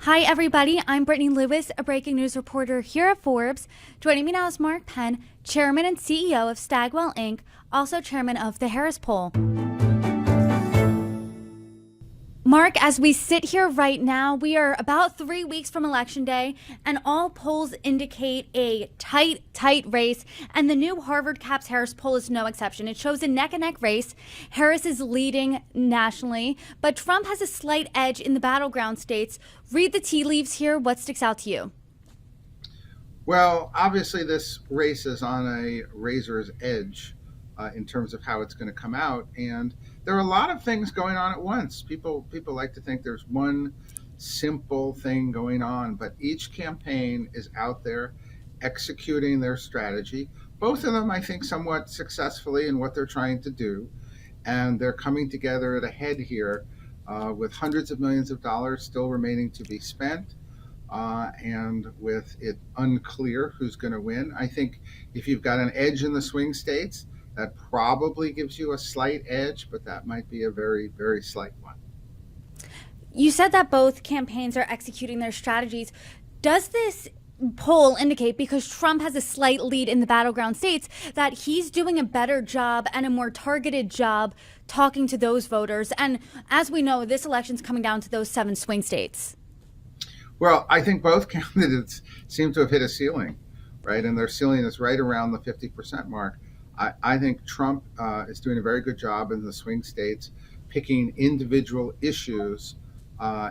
Hi, everybody. I'm Brittany Lewis, a breaking news reporter here at Forbes. Joining me now is Mark Penn, Chairman and CEO of Stagwell, Inc., also Chairman of the Harris Poll. Mark, as we sit here right now, we are about 3 weeks from Election Day, and all polls indicate a tight race. And the new Harvard Caps Harris poll is no exception. It shows a neck-and-neck race. Harris is leading nationally, but Trump has a slight edge in the battleground states. Read the tea leaves here. What sticks out to you? Well, obviously, this race is on a razor's edge in terms of how it's going to come out, and there are a lot of things going on at once. People like to think there's one simple thing going on, but each campaign is out there executing their strategy. Both of them, I think, somewhat successfully in what they're trying to do, and they're coming together at a head here with hundreds of millions of dollars still remaining to be spent and with it unclear who's going to win. I think if you've got an edge in the swing states, that probably gives you a slight edge, but that might be a very, very slight one. You said that both campaigns are executing their strategies. Does this poll indicate, because Trump has a slight lead in the battleground states, that he's doing a better job and a more targeted job talking to those voters? And as we know, this election's coming down to those 7 swing states. Well, I think both candidates seem to have hit a ceiling, right? And their ceiling is right around the 50% mark. I think Trump is doing a very good job in the swing states, picking individual issues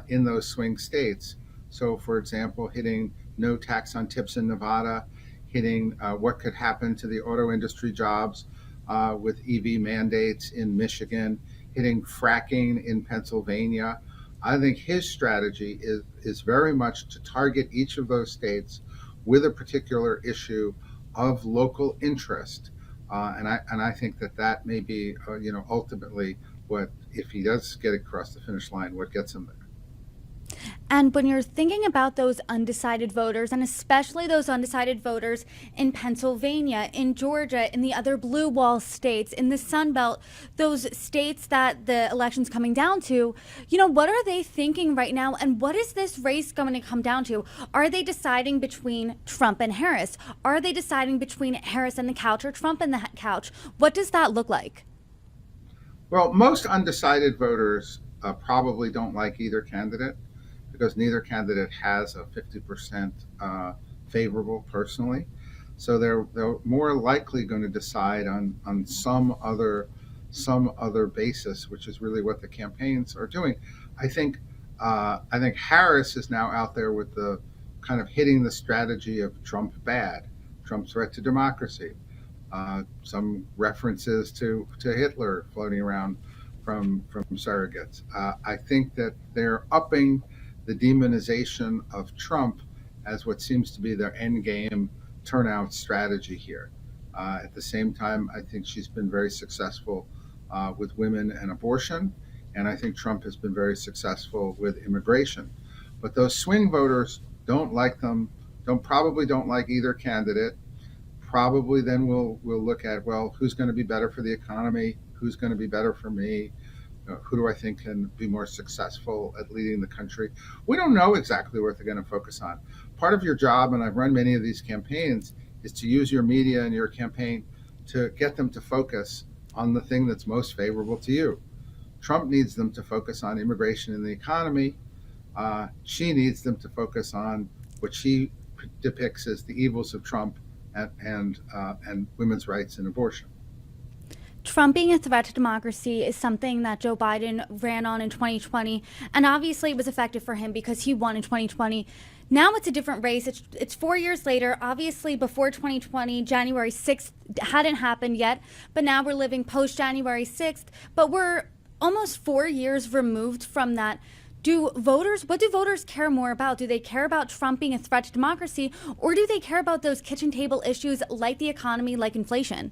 in those swing states. So, for example, hitting no tax on tips in Nevada, hitting what could happen to the auto industry jobs with EV mandates in Michigan, hitting fracking in Pennsylvania. I think his strategy is very much to target each of those states with a particular issue of local interest. And I think that may be, ultimately what, if he does get across the finish line, what gets him there. And when you're thinking about those undecided voters, and especially those undecided voters in Pennsylvania, in Georgia, in the other blue wall states, in the Sun Belt, those states that the election's coming down to, what are they thinking right now? And what is this race going to come down to? Are they deciding between Trump and Harris? Are they deciding between Harris and the couch or Trump and the couch? What does that look like? Well, most undecided voters probably don't like either candidate, because neither candidate has a 50% favorable personally. So they're more likely going to decide on some other basis, which is really what the campaigns are doing. I think Harris is now out there with the kind of hitting the strategy of Trump bad, Trump threat to democracy, some references to Hitler floating around from surrogates. I think that they're upping the demonization of Trump as what seems to be their end game turnout strategy here. At the same time, I think she's been very successful with women and abortion, and I think Trump has been very successful with immigration. But those swing voters don't like them, probably don't like either candidate. Probably then we'll look at, well, who's going to be better for the economy? Who's going to be better for me? Who do I think can be more successful at leading the country? We don't know exactly what they're going to focus on. Part of your job, and I've run many of these campaigns, is to use your media and your campaign to get them to focus on the thing that's most favorable to you. Trump needs them to focus on immigration and the economy. She needs them to focus on what she depicts as the evils of Trump and women's rights and abortion. Trump being a threat to democracy is something that Joe Biden ran on in 2020, and obviously it was effective for him because he won in 2020. Now it's a different race. It's 4 years later. Obviously, before 2020, January 6th hadn't happened yet, but now we're living post January 6th. But we're almost 4 years removed from that. What do voters care more about? Do they care about Trump being a threat to democracy, or do they care about those kitchen table issues like the economy, like inflation?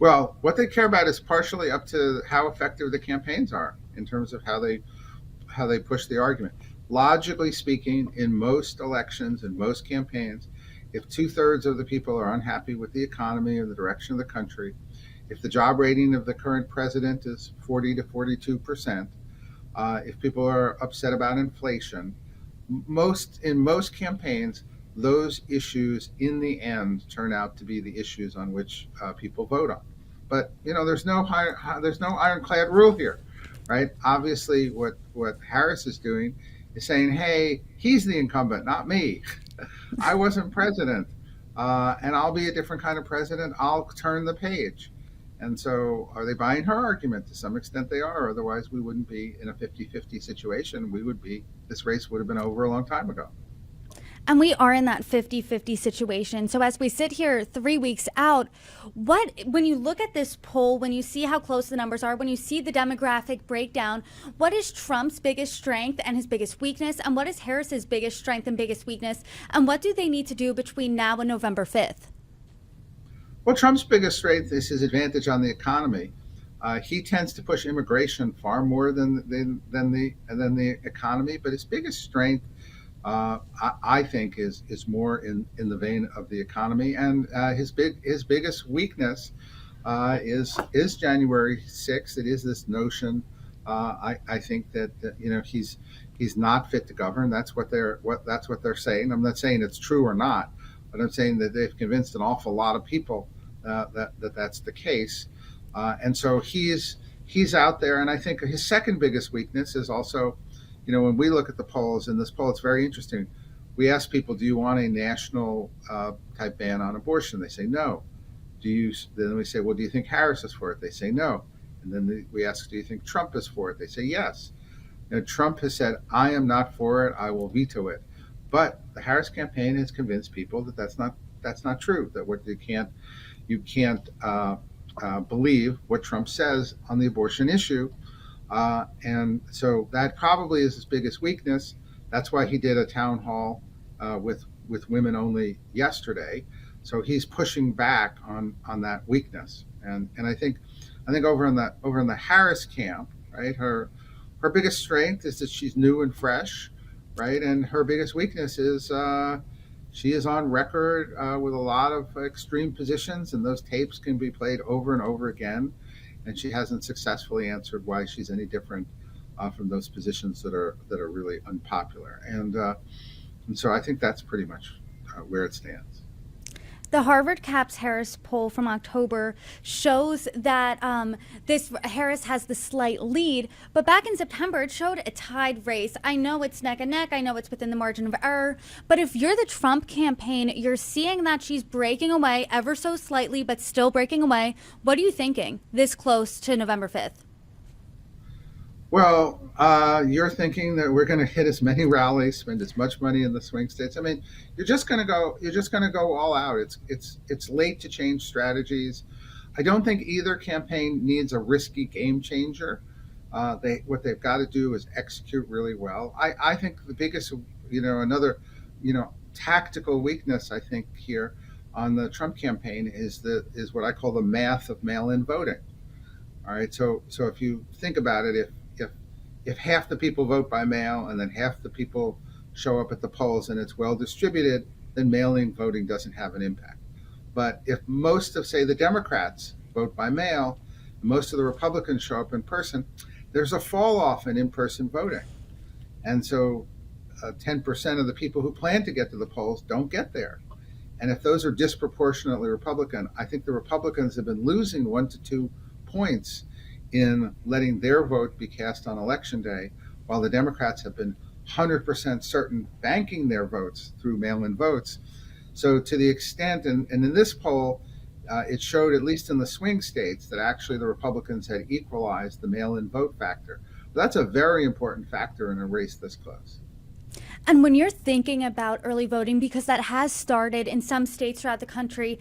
Well, what they care about is partially up to how effective the campaigns are in terms of how they push the argument. Logically speaking, in most elections and most campaigns, if 2/3 of the people are unhappy with the economy or the direction of the country, if the job rating of the current president is 40 to 42%, if people are upset about inflation, In most campaigns, those issues in the end turn out to be the issues on which people vote on. But there's no ironclad rule here, right? Obviously, what Harris is doing is saying, "Hey, he's the incumbent, not me. I wasn't president, and I'll be a different kind of president. I'll turn the page." And so, are they buying her argument? To some extent, they are. Otherwise, we wouldn't be in a 50-50 situation. This race would have been over a long time ago. And we are in that 50-50 situation. So as we sit here 3 weeks out, when you look at this poll, when you see how close the numbers are, when you see the demographic breakdown, what is Trump's biggest strength and his biggest weakness? And what is Harris's biggest strength and biggest weakness? And what do they need to do between now and November 5th? Well, Trump's biggest strength is his advantage on the economy. He tends to push immigration far more than the economy, but his biggest strength, I think, is more in the vein of the economy, and his biggest weakness is January 6th. It is this notion. I think that he's not fit to govern. That's what they're saying. I'm not saying it's true or not, but I'm saying that they've convinced an awful lot of people that's the case, and so he's out there. And I think his second biggest weakness is also, when we look at the polls, in this poll, it's very interesting. We ask people, do you want a national type ban on abortion? They say no. Then we say, well, do you think Harris is for it? They say no. And then we ask, do you think Trump is for it? They say yes. Trump has said, I am not for it. I will veto it. But the Harris campaign has convinced people that that's not true. That you can't believe what Trump says on the abortion issue. And so that probably is his biggest weakness. That's why he did a town hall with women only yesterday. So he's pushing back on that weakness. And I think over in the Harris camp, right, her biggest strength is that she's new and fresh, right, and her biggest weakness is she is on record with a lot of extreme positions, and those tapes can be played over and over again. And she hasn't successfully answered why she's any different from those positions that are really unpopular. And so I think that's pretty much where it stands. The Harvard Caps Harris poll from October shows that this Harris has the slight lead, but back in September it showed a tied race. I know it's neck and neck. I know it's within the margin of error, but if you're the Trump campaign, you're seeing that she's breaking away ever so slightly, but still breaking away. What are you thinking this close to November 5th? Well, you're thinking that we're going to hit as many rallies, spend as much money in the swing states. I mean, you're just going to go all out. It's late to change strategies. I don't think either campaign needs a risky game changer. What they've got to do is execute really well. I think the biggest, another, tactical weakness I think here on the Trump campaign is what I call the math of mail-in voting. All right, so if you think about it, if half the people vote by mail and then half the people show up at the polls and it's well distributed, then mail-in voting doesn't have an impact. But if most of, say, the Democrats vote by mail, most of the Republicans show up in person, there's a fall off in in-person voting. And so 10% of the people who plan to get to the polls don't get there. And if those are disproportionately Republican, I think the Republicans have been losing 1 to 2 points in letting their vote be cast on election day, while the Democrats have been 100% certain banking their votes through mail-in votes. So to the extent, and in this poll, it showed, at least in the swing states, that actually the Republicans had equalized the mail-in vote factor. But that's a very important factor in a race this close. And when you're thinking about early voting, because that has started in some states throughout the country,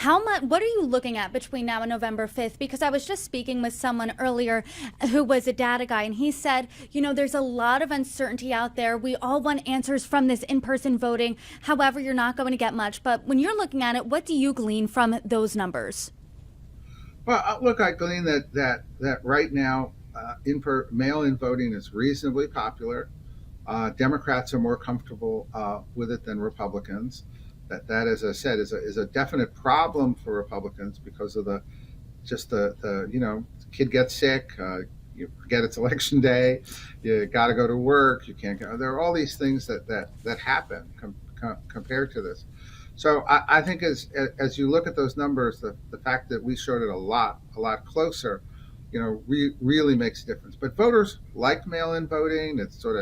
what are you looking at between now and November 5th? Because I was just speaking with someone earlier who was a data guy, and he said, there's a lot of uncertainty out there. We all want answers from this in-person voting. However, you're not going to get much. But when you're looking at it, what do you glean from those numbers? Well, look, I glean that right now, mail-in voting is reasonably popular. Democrats are more comfortable with it than Republicans. That, as I said, is a definite problem for Republicans because of the kid gets sick, you forget it's election day, you got to go to work, you can't go. There are all these things that happen compared to this. So I think as you look at those numbers, the fact that we showed it a lot closer, really makes a difference. But voters like mail-in voting. It's sort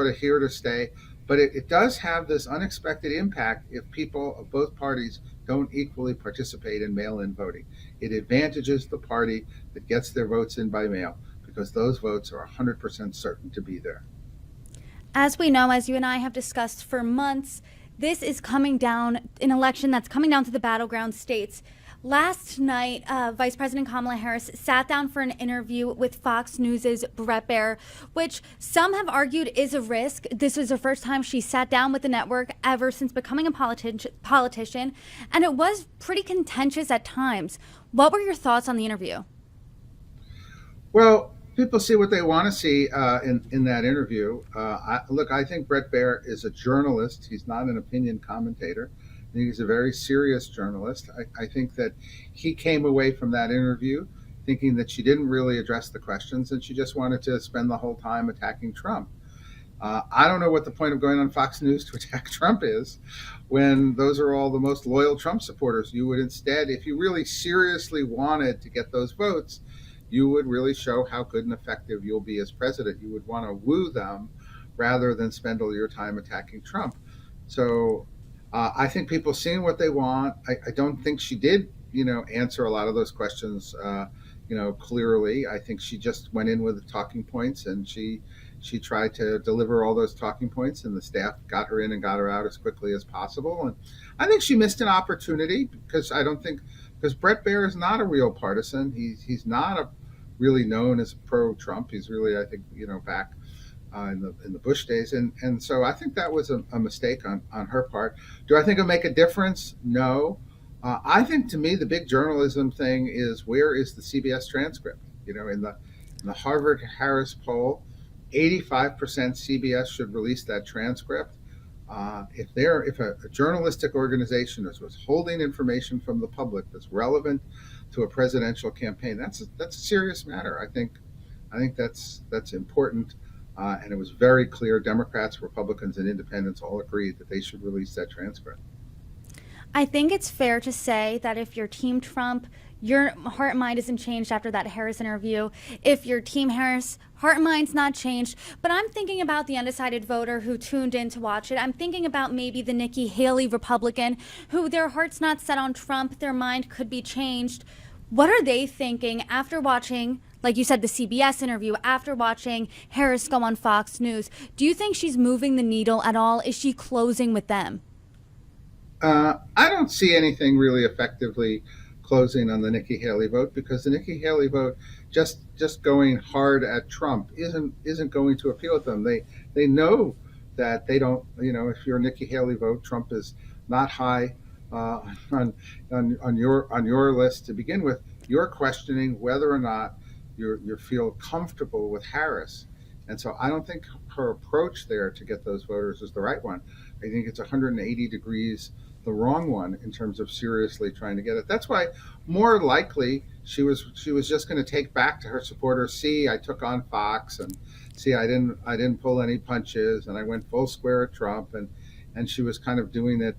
of here to stay. But it does have this unexpected impact if people of both parties don't equally participate in mail-in voting. It advantages the party that gets their votes in by mail because those votes are 100% certain to be there. As we know, as you and I have discussed for months, this is coming down, an election that's coming down to the battleground states. Last night, Vice President Kamala Harris sat down for an interview with Fox News' Bret Baier, which some have argued is a risk. This was the first time she sat down with the network ever since becoming a politician, and it was pretty contentious at times. What were your thoughts on the interview? Well, people see what they want to see in that interview. I think Bret Baier is a journalist. He's not an opinion commentator. I think he's a very serious journalist. I think that he came away from that interview thinking that she didn't really address the questions and she just wanted to spend the whole time attacking Trump. I don't know what the point of going on Fox News to attack Trump is when those are all the most loyal Trump supporters. You would instead, if you really seriously wanted to get those votes, you would really show how good and effective you'll be as president. You would want to woo them rather than spend all your time attacking Trump. So I think people seeing what they want. I don't think she did, answer a lot of those questions, clearly. I think she just went in with the talking points and she tried to deliver all those talking points, and the staff got her in and got her out as quickly as possible. And I think she missed an opportunity because Bret Baier is not a real partisan. He's not really known as pro-Trump. He's really, I think, back in the Bush days, and so I think that was a mistake on her part. Do I think it'll make a difference? No. I think to me the big journalism thing is where is the CBS transcript? In the Harvard Harris poll, 85% CBS should release that transcript. If a journalistic organization was holding information from the public that's relevant to a presidential campaign, that's a serious matter. I think that's important. And it was very clear Democrats, Republicans, and independents all agreed that they should release that transcript. I think it's fair to say that if you're Team Trump, your heart and mind isn't changed after that Harris interview. If you're Team Harris, heart and mind's not changed. But I'm thinking about the undecided voter who tuned in to watch it. I'm thinking about maybe the Nikki Haley Republican who their heart's not set on Trump, their mind could be changed. What are they thinking after watching, like you said, the CBS interview, after watching Harris go on Fox News? Do you think she's moving the needle at all? Is she closing with them? I don't see anything really effectively closing on the Nikki Haley vote because the Nikki Haley vote just going hard at Trump isn't going to appeal to them. They know that they don't. If you're a Nikki Haley vote, Trump is not high on your list to begin with. You're questioning whether or not you feel comfortable with Harris, and so I don't think her approach there to get those voters is the right one. I think it's 180 degrees the wrong one in terms of seriously trying to get it. That's why more likely she was just going to take back to her supporters, see, I took on Fox, and see, I didn't pull any punches, and I went full square at Trump, and she was kind of doing it,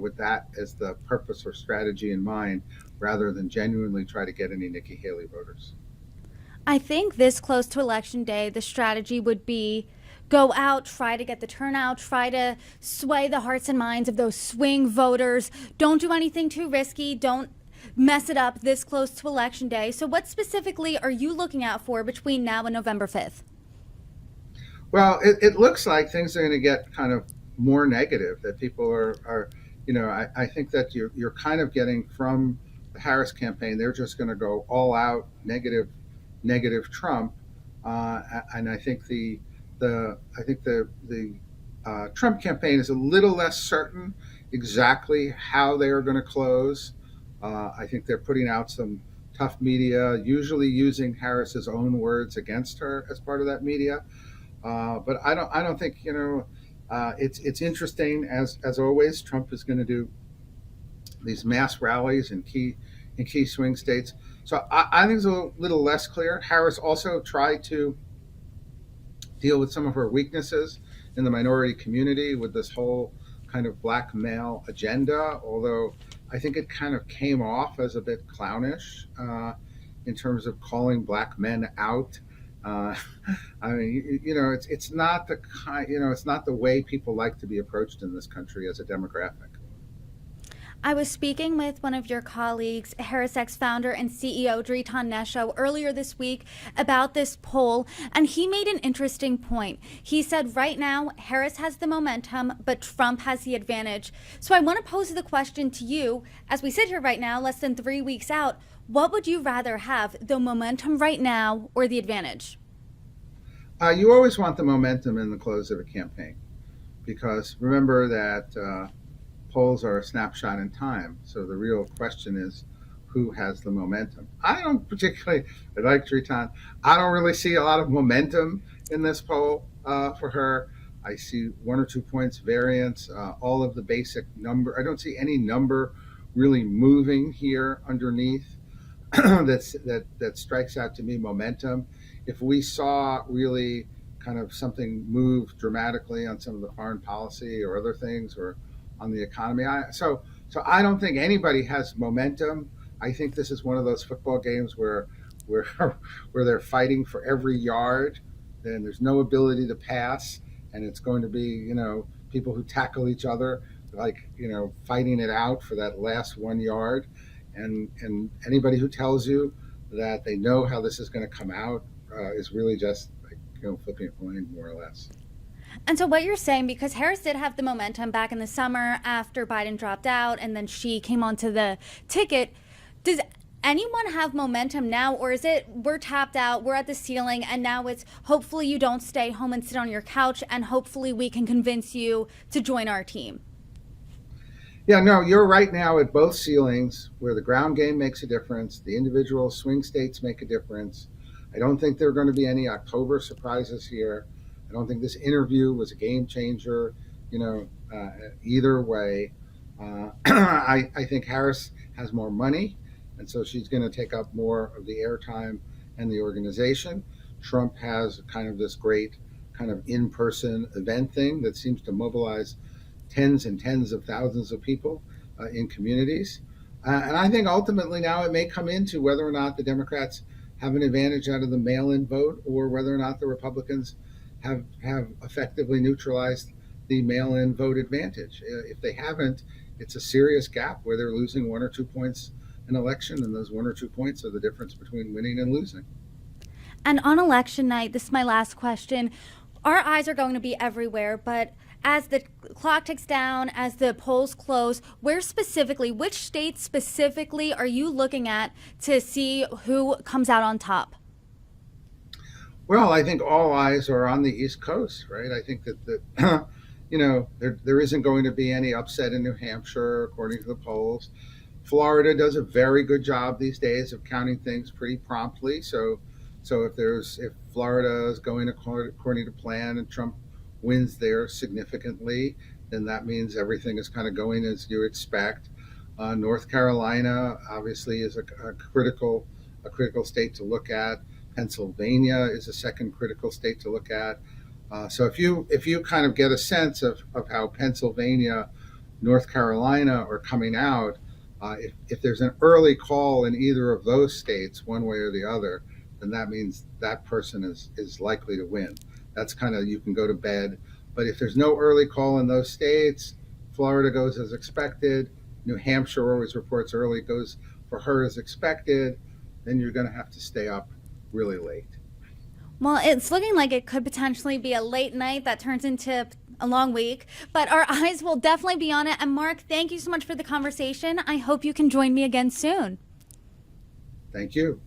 with that as the purpose or strategy in mind, rather than genuinely try to get any Nikki Haley voters. I think this close to Election Day, the strategy would be go out, try to get the turnout, try to sway the hearts and minds of those swing voters. Don't do anything too risky. Don't mess it up this close to Election Day. So what specifically are you looking out for between now and November 5th? Well, it looks like things are going to get kind of more negative, that people are I think that you're kind of getting from the Harris campaign, they're just going to go all out negative Trump. And I think the Trump campaign is a little less certain exactly how they are going to close. I think they're putting out some tough media, usually using Harris's own words against her as part of that media. But I don't think it's interesting as always. Trump is going to do these mass rallies in key swing states. So I think it's a little less clear. Harris also tried to deal with some of her weaknesses in the minority community with this whole kind of black male agenda, although I think it kind of came off as a bit clownish in terms of calling black men out. Uh, I mean, it's not the kind, it's not the way people like to be approached in this country as a demographic. I was speaking with one of your colleagues, HarrisX founder and CEO Dritan Nesho, earlier this week about this poll, and he made an interesting point. He said right now Harris has the momentum, but Trump has the advantage. So I want to pose the question to you, as we sit here right now, less than 3 weeks out, what would you rather have, the momentum right now or the advantage? You always want the momentum in the close of a campaign because remember that polls are a snapshot in time. So the real question is who has the momentum. I don't particularly, like Triton, I don't really see a lot of momentum in this poll for her. I see 1 or 2 points variance. All of the basic number, I don't see any number really moving here underneath that strikes out to me momentum. If we saw really kind of something move dramatically on some of the foreign policy or other things or on the economy, so I don't think anybody has momentum. I think this is one of those football games where where they're fighting for every yard, and there's no ability to pass, and it's going to be people who tackle each other like fighting it out for that last 1 yard. And anybody who tells you that they know how this is going to come out is really just like flipping a coin, more or less. And so what you're saying, because Harris did have the momentum back in the summer after Biden dropped out and then she came onto the ticket, does anyone have momentum now, or is it we're tapped out, we're at the ceiling, and now it's hopefully you don't stay home and sit on your couch, and hopefully we can convince you to join our team? Yeah, no, you're right now at both ceilings where the ground game makes a difference, the individual swing states make a difference. I don't think there are going to be any October surprises here. I don't think this interview was a game changer, either way. I think Harris has more money, and so she's going to take up more of the airtime and the organization. Trump has kind of this great kind of in-person event thing that seems to mobilize tens and tens of thousands of people in communities. And I think ultimately now it may come into whether or not the Democrats have an advantage out of the mail-in vote or whether or not the Republicans have effectively neutralized the mail-in vote advantage. If they haven't, it's a serious gap where they're losing 1 or 2 points an election, and those 1 or 2 points are the difference between winning and losing. And on election night, this is my last question. Our eyes are going to be everywhere, but as the clock ticks down, as the polls close, which states specifically are you looking at to see who comes out on top? Well, I think all eyes are on the East Coast, right? I think that there isn't going to be any upset in New Hampshire, according to the polls. Florida does a very good job these days of counting things pretty promptly. So if Florida is going according to plan and Trump wins there significantly, then that means everything is kind of going as you expect. North Carolina obviously is a critical state to look at. Pennsylvania is a second critical state to look at. So if you kind of get a sense of how Pennsylvania, North Carolina are coming out, if there's an early call in either of those states, one way or the other, then that means that person is likely to win. That's kind of, you can go to bed. But if there's no early call in those states, Florida goes as expected. New Hampshire always reports early, goes for her as expected. Then you're going to have to stay up really late. Well, it's looking like it could potentially be a late night that turns into a long week, but our eyes will definitely be on it. And Mark, thank you so much for the conversation. I hope you can join me again soon. Thank you.